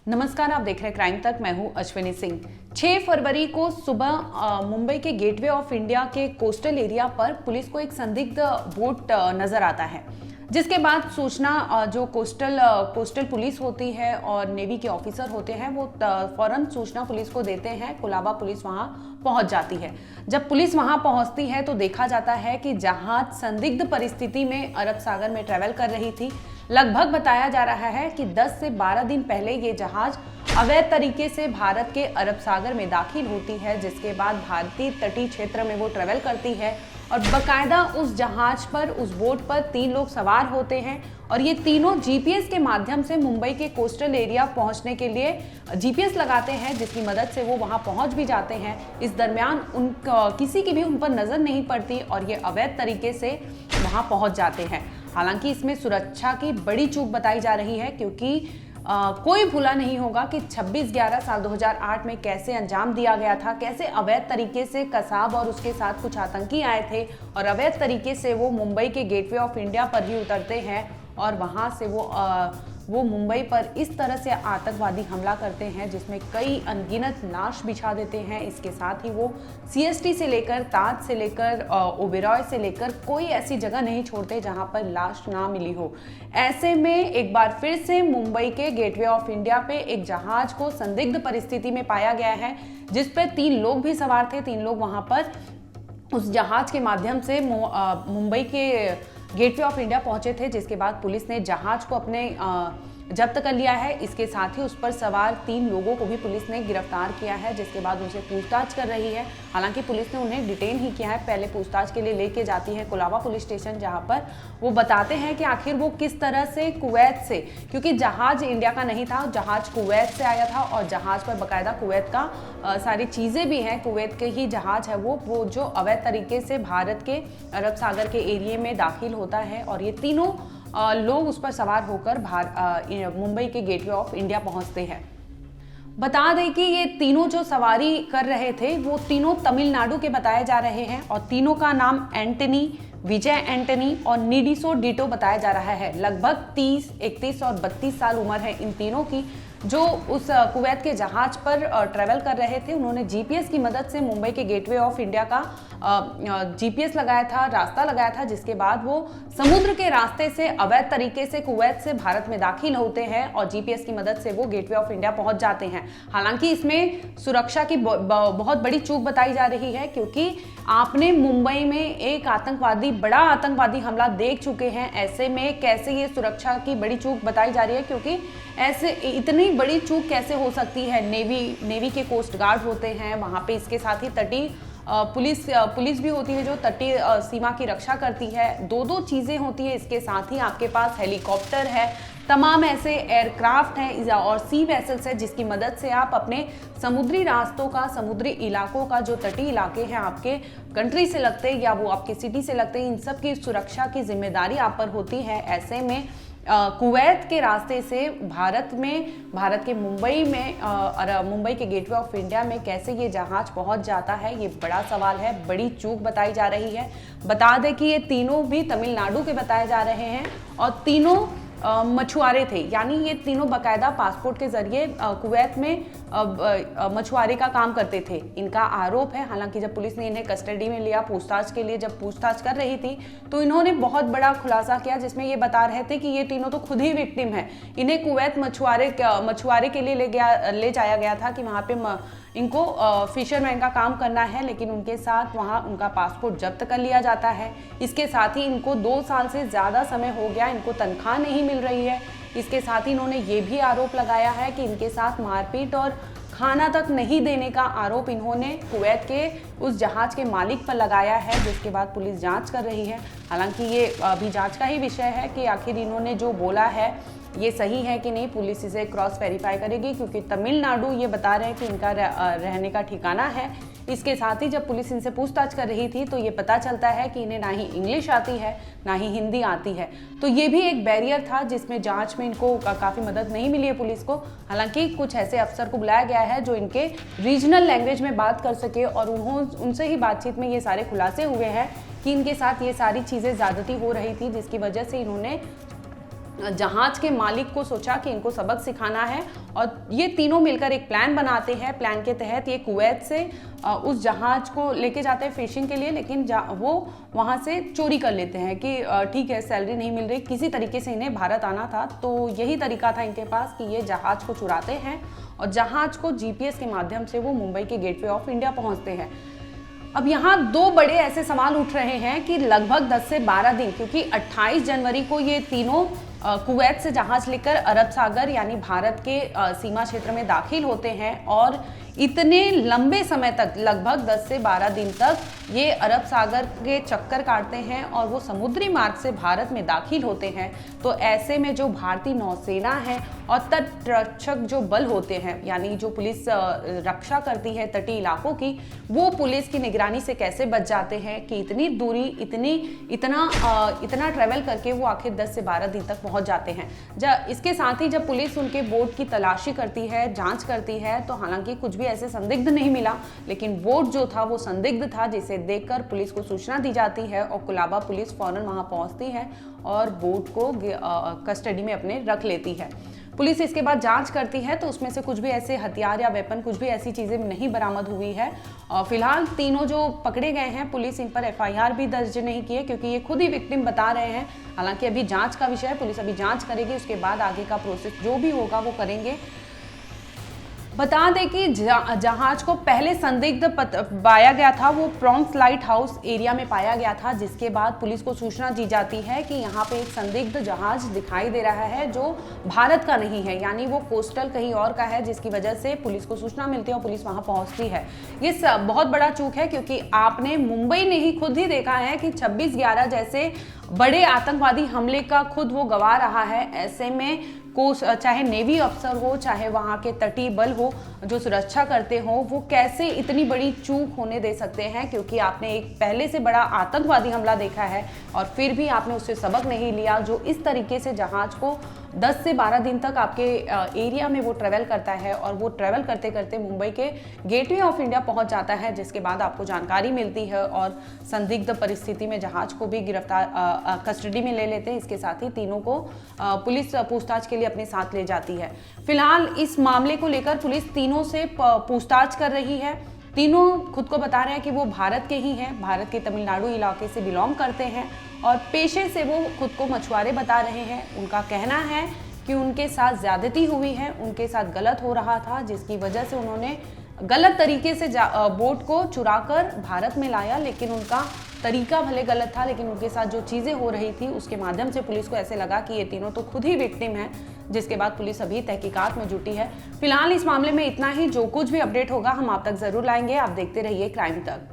नमस्कार, आप देख रहे हैं क्राइम तक। मैं हूं अश्विनी सिंह। 6 फरवरी को सुबह मुंबई के गेटवे ऑफ इंडिया के कोस्टल एरिया पर पुलिस को एक संदिग्ध बोट नजर आता है, जिसके बाद सूचना जो कोस्टल पुलिस होती है और नेवी के ऑफिसर होते हैं वो फौरन सूचना पुलिस को देते हैं। कोलाबा पुलिस वहां पहुंच जाती है। जब पुलिस वहां पहुंचती है तो देखा जाता है कि जहाज संदिग्ध परिस्थिति में अरब सागर में ट्रेवल कर रही थी। लगभग बताया जा रहा है कि 10 से 12 दिन पहले ये जहाज अवैध तरीके से भारत के अरब सागर में दाखिल होती है, जिसके बाद भारतीय तटीय क्षेत्र में वो ट्रेवल करती है और बकायदा उस जहाज पर, उस बोट पर 3 लोग सवार होते हैं और ये तीनों जीपीएस के माध्यम से मुंबई के कोस्टल एरिया पहुंचने के लिए जीपीएस लगाते हैं, जिसकी मदद से वो वहां पहुंच भी जाते हैं। इस दरमियान किसी की भी उन पर नजर नहीं पड़ती और ये अवैध तरीके से वहां पहुंच जाते हैं। हालांकि इसमें सुरक्षा की बड़ी चूक बताई जा रही है, क्योंकि कोई भूला नहीं होगा कि 26/11/2008 में कैसे अंजाम दिया गया था, कैसे अवैध तरीके से कसाब और उसके साथ कुछ आतंकी आए थे और अवैध तरीके से वो मुंबई के गेटवे ऑफ इंडिया पर ही उतरते हैं और वहां से वो मुंबई पर इस तरह से आतंकवादी हमला करते हैं जिसमें कई अनगिनत लाश बिछा देते हैं। इसके साथ ही वो सीएसटी से लेकर, ताज से लेकर, ओबेरॉय से लेकर कोई ऐसी जगह नहीं छोड़ते जहां पर लाश ना मिली हो। ऐसे में एक बार फिर से मुंबई के गेटवे ऑफ इंडिया पे एक जहाज को संदिग्ध परिस्थिति में पाया गया है, जिस पे 3 लोग भी सवार थे। 3 लोग वहां पर उस जहाज के माध्यम से मुंबई के गेटवे ऑफ इंडिया पहुंचे थे, जिसके बाद पुलिस ने जहाज को अपने जब्त कर लिया है। इसके साथ ही उस पर सवार 3 लोगों को भी पुलिस ने गिरफ्तार किया है, जिसके बाद उनसे पूछताछ कर रही है। हालांकि पुलिस ने उन्हें डिटेन ही किया है, पहले पूछताछ के लिए लेके जाती है कोलाबा पुलिस स्टेशन, जहां पर वो बताते हैं कि आखिर वो किस तरह से कुवैत से, क्योंकि जहाज इंडिया का नहीं था, जहाज कुवैत से आया था और जहाज पर बाकायदा कुवैत का सारी चीज़ें भी हैं, कुवैत के ही जहाज है वो जो अवैध तरीके से भारत के अरब सागर के एरिए में दाखिल होता है और ये तीनों लोग उस पर सवार होकर मुंबई के गेटवे ऑफ इंडिया पहुंचते हैं। बता दें कि ये तीनों जो सवारी कर रहे थे वो तीनों तमिलनाडु के बताए जा रहे हैं और तीनों का नाम एंटनी, विजय एंटनी और नीडिसो डिटो बताया जा रहा है। लगभग 30, 31 और 32 साल उम्र है इन तीनों की, जो उस कुवैत के जहाज पर ट्रेवल कर रहे थे। उन्होंने जीपीएस की मदद से मुंबई के गेटवे ऑफ इंडिया का जीपीएस लगाया था, रास्ता लगाया था, जिसके बाद वो समुद्र के रास्ते से अवैध तरीके से कुवैत से भारत में दाखिल होते हैं और जीपीएस की मदद से वो गेटवे ऑफ इंडिया पहुंच जाते हैं। हालांकि इसमें सुरक्षा की बहुत बड़ी चूक बताई जा रही है, क्योंकि आपने मुंबई में एक बड़ा आतंकवादी हमला देख चुके हैं। ऐसे में कैसे ये सुरक्षा की बड़ी चूक बताई जा रही है, क्योंकि ऐसे इतनी बड़ी चूक कैसे हो सकती है। नेवी के कोस्ट गार्ड होते हैं वहां पे, इसके साथ ही तटीय पुलिस भी होती है जो तटीय सीमा की रक्षा करती है। 2 चीजें होती है। इसके साथ ही आपके पास हेलीकॉप्टर है, तमाम ऐसे एयरक्राफ्ट हैं और सी वेसल्स है, जिसकी मदद से आप अपने समुद्री रास्तों का, समुद्री इलाकों का, जो तटीय इलाके हैं आपके कंट्री से लगते हैं या वो आपके सिटी से लगते हैं, इन सब की सुरक्षा की जिम्मेदारी आप पर होती है। ऐसे में कुवैत के रास्ते से भारत के मुंबई के गेटवे ऑफ इंडिया में कैसे ये जहाज पहुंच जाता है, ये बड़ा सवाल है, बड़ी चूक बताई जा रही है। बता दें कि ये तीनों भी तमिलनाडु के बताए जा रहे हैं और तीनों मछुआरे थे, यानी ये तीनों बाकायदा पासपोर्ट के जरिए कुवैत में मछुआरे का काम करते थे। इनका आरोप है, हालांकि जब पुलिस ने इन्हें कस्टडी में लिया पूछताछ के लिए, जब पूछताछ कर रही थी तो इन्होंने बहुत बड़ा खुलासा किया, जिसमें ये बता रहे थे कि ये तीनों तो खुद ही विक्टिम है। इन्हें कुवैत मछुआरे के लिए ले जाया गया था कि वहाँ पे इनको फिशरमैन का काम करना है, लेकिन उनके साथ वहाँ उनका पासपोर्ट जब्त कर लिया जाता है। इसके साथ ही इनको 2 साल से ज़्यादा समय हो गया, इनको तनख्वाह नहीं मिल रही है। इसके साथ ही इन्होंने ये भी आरोप लगाया है कि इनके साथ मारपीट और खाना तक नहीं देने का आरोप इन्होंने कुवैत के उस जहाज के मालिक पर लगाया है, जिसके बाद पुलिस जांच कर रही है। हालांकि ये अभी जांच का ही विषय है कि आखिर इन्होंने जो बोला है ये सही है कि नहीं। पुलिस इसे क्रॉस वेरीफाई करेगी, क्योंकि तमिलनाडु ये बता रहे हैं कि इनका रहने का ठिकाना है। इसके साथ ही जब पुलिस इनसे पूछताछ कर रही थी तो ये पता चलता है कि इन्हें ना ही इंग्लिश आती है ना ही हिंदी आती है, तो ये भी एक बैरियर था जिसमें जांच में इनको काफ़ी मदद नहीं मिली है पुलिस को। हालांकि कुछ ऐसे अफसर को बुलाया गया है जो इनके रीजनल लैंग्वेज में बात कर सके और उनसे ही बातचीत में ये सारे खुलासे हुए हैं कि इनके साथ ये सारी चीज़ें ज़्यादती हो रही थी, जिसकी वजह से इन्होंने जहाज के मालिक को सोचा कि इनको सबक सिखाना है और ये तीनों मिलकर एक प्लान बनाते हैं। प्लान के तहत ये कुवैत से उस जहाज को लेके जाते हैं फिशिंग के लिए, लेकिन वो वहाँ से चोरी कर लेते हैं कि ठीक है सैलरी नहीं मिल रही, किसी तरीके से इन्हें भारत आना था, तो यही तरीका था इनके पास कि ये जहाज को चुराते हैं और जहाज को जीपीएस के माध्यम से वो मुंबई के गेटवे ऑफ इंडिया पहुँचते हैं। अब यहाँ दो बड़े ऐसे सवाल उठ रहे हैं कि लगभग 10 से 12 दिन, क्योंकि 28 जनवरी को ये तीनों कुवैत से जहाज लेकर अरब सागर यानी भारत के सीमा क्षेत्र में दाखिल होते हैं और इतने लंबे समय तक, लगभग 10 से 12 दिन तक ये अरब सागर के चक्कर काटते हैं और वो समुद्री मार्ग से भारत में दाखिल होते हैं। तो ऐसे में जो भारतीय नौसेना है और तटरक्षक जो बल होते हैं, यानी जो पुलिस रक्षा करती है तटीय इलाकों की, वो पुलिस की निगरानी से कैसे बच जाते हैं कि इतनी दूरी इतना ट्रेवल करके वो आखिर 10 से 12 दिन तक पहुंच जाते हैं। इसके साथ ही जब पुलिस उनके बोट की तलाशी करती है, जांच करती है, तो हालांकि कुछ भी ऐसे संदिग्ध नहीं मिला, लेकिन बोट जो था वो संदिग्ध था, जिसे देखकर पुलिस को सूचना दी जाती है और कुलाबा पुलिस फौरन वहां पहुंचती है और बोट को कस्टडी में अपने रख लेती है। पुलिस इसके बाद जांच करती है तो उसमें से कुछ भी ऐसे हथियार या वेपन, कुछ भी ऐसी चीजें नहीं बरामद हुई है। और फिलहाल तीनों जो पकड़े गए हैं, पुलिस इन पर एफआईआर भी दर्ज नहीं की है, क्योंकि ये खुद ही विक्टिम बता रहे हैं। हालांकि अभी जांच का विषय है, पुलिस अभी जांच करेगी, उसके बाद आगे का प्रोसेस जो भी होगा वो करेंगे। बता दें कि जहाज को पहले संदिग्ध पाया गया था, वो प्रॉन्स लाइट हाउस एरिया में पाया गया था, जिसके बाद पुलिस को सूचना दी जाती है कि यहाँ पे एक संदिग्ध जहाज दिखाई दे रहा है जो भारत का नहीं है, यानी वो कोस्टल कहीं और का है, जिसकी वजह से पुलिस को सूचना मिलती है और पुलिस वहाँ पहुँचती है। ये बहुत बड़ा चूक है, क्योंकि आपने मुंबई ने ही खुद ही देखा है कि 26/11 जैसे बड़े आतंकवादी हमले का खुद वो गवा रहा है। ऐसे में चाहे नेवी अफसर हो, चाहे वहाँ के तटीय बल हो जो सुरक्षा करते हो, वो कैसे इतनी बड़ी चूक होने दे सकते हैं, क्योंकि आपने एक पहले से बड़ा आतंकवादी हमला देखा है और फिर भी आपने उससे सबक नहीं लिया, जो इस तरीके से जहाज को 10 से 12 दिन तक आपके एरिया में वो ट्रेवल करता है और वो ट्रेवल करते करते मुंबई के गेटवे ऑफ इंडिया पहुंच जाता है, जिसके बाद आपको जानकारी मिलती है और संदिग्ध परिस्थिति में जहाज को भी कस्टडी में ले लेते हैं। इसके साथ ही तीनों को पुलिस पूछताछ के लिए अपने साथ ले जाती है। फिलहाल इस मामले को लेकर पुलिस तीनों से पूछताछ कर रही है। तीनों खुद को बता रहे हैं कि वो भारत के ही हैं, भारत के तमिलनाडु इलाके से बिलोंग करते हैं और पेशे से वो खुद को मछुआरे बता रहे हैं। उनका कहना है कि उनके साथ ज्यादती हुई है, उनके साथ गलत हो रहा था, जिसकी वजह से उन्होंने गलत तरीके से बोट को चुराकर भारत में लाया, लेकिन उनका तरीका भले गलत था, लेकिन उनके साथ जो चीज़ें हो रही थी उसके माध्यम से पुलिस को ऐसे लगा कि ये तीनों तो खुद ही विक्टिम हैं, जिसके बाद पुलिस अभी तहकीकात में जुटी है। फिलहाल इस मामले में इतना ही। जो कुछ भी अपडेट होगा हम आप तक जरूर लाएंगे। आप देखते रहिए क्राइम तक।